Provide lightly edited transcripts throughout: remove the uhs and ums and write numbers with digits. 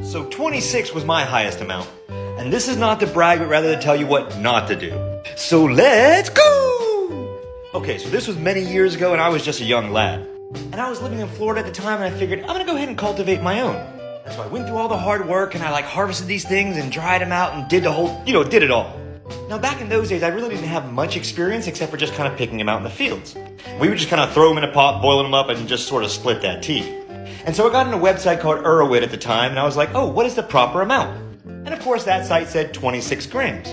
So 26 was my highest amount. And this is not to brag, but rather to tell you what not to do. So let's go! Okay, so this was many years ago and I was just a young lad. And I was living in Florida at the time and I figured I'm gonna go ahead and cultivate my own. And so I went through all the hard work and I harvested these things and dried them out and did the whole, did it all. Now back in those days, I really didn't have much experience except for just kind of picking them out in the fields. We would just kind of throw them in a pot, boiling them up, and just sort of split that tea. And so I got on a website called Erowid at the time, and I was like, oh, what is the proper amount? And of course that site said 26 grams.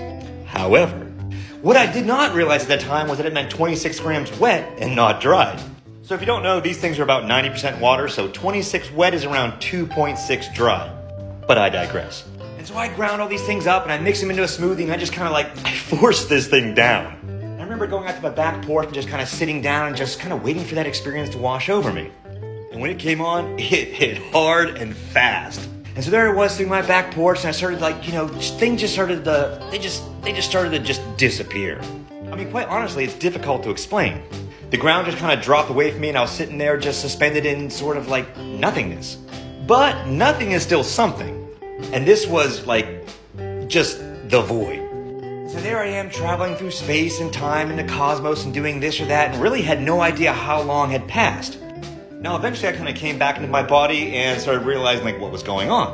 However, what I did not realize at the time was that it meant 26 grams wet and not dried. So if you don't know, these things are about 90% water, so 26 wet is around 2.6 dry. But I digress. And so I ground all these things up and I mix them into a smoothie and I just kind of I forced this thing down. And I remember going out to my back porch and just kind of sitting down and just kind of waiting for that experience to wash over me. And when it came on, it hit hard and fast. And so there I was sitting on my back porch and I started things just started to just disappear. I mean, quite honestly, it's difficult to explain. The ground just kind of dropped away from me and I was sitting there just suspended in sort of nothingness. But nothing is still something. And this was just the void. So there I am traveling through space and time and the cosmos and doing this or that and really had no idea how long had passed. Now eventually I kind of came back into my body and started realizing what was going on.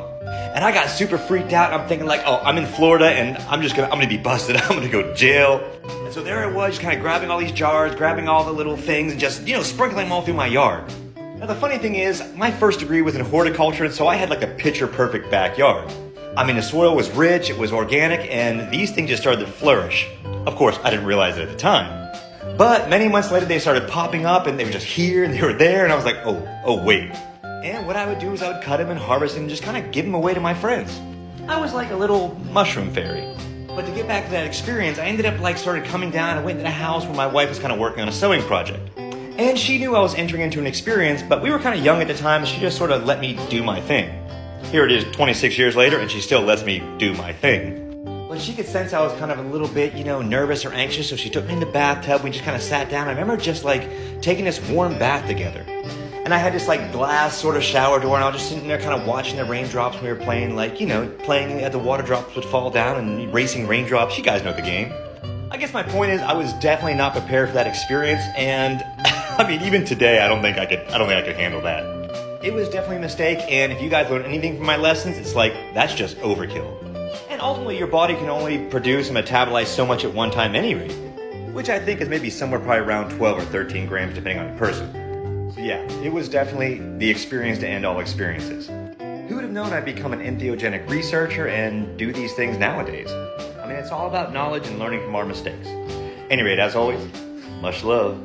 And I got super freaked out and I'm thinking oh, I'm in Florida and I'm gonna be busted. I'm gonna go to jail. And so there I was just kind of grabbing all these jars, grabbing all the little things and just, sprinkling them all through my yard. Now the funny thing is, my first degree was in horticulture, and so I had the picture-perfect backyard. I mean, the soil was rich, it was organic, and these things just started to flourish. Of course, I didn't realize it at the time. But many months later, they started popping up, and they were just here, and they were there, and I was like, oh, wait. And what I would do is I would cut them and harvest them and just kind of give them away to my friends. I was like a little mushroom fairy. But to get back to that experience, I ended up started coming down and went to the house where my wife was kind of working on a sewing project. And she knew I was entering into an experience, but we were kind of young at the time, and she just sort of let me do my thing. Here it is 26 years later, and she still lets me do my thing. But she could sense I was kind of a little bit, nervous or anxious, so she took me in the bathtub, we just kind of sat down. I remember just taking this warm bath together. And I had this glass sort of shower door, and I was just sitting there kind of watching the raindrops when we were playing, playing as the water drops would fall down and racing raindrops. You guys know the game. I guess my point is I was definitely not prepared for that experience, and I mean, even today, I don't think I could handle that. It was definitely a mistake, and if you guys learn anything from my lessons, it's that's just overkill. And ultimately, your body can only produce and metabolize so much at one time anyway, which I think is maybe somewhere probably around 12 or 13 grams, depending on the person. So yeah, it was definitely the experience to end all experiences. Who would have known I'd become an entheogenic researcher and do these things nowadays? I mean, it's all about knowledge and learning from our mistakes. Anyway, as always, much love.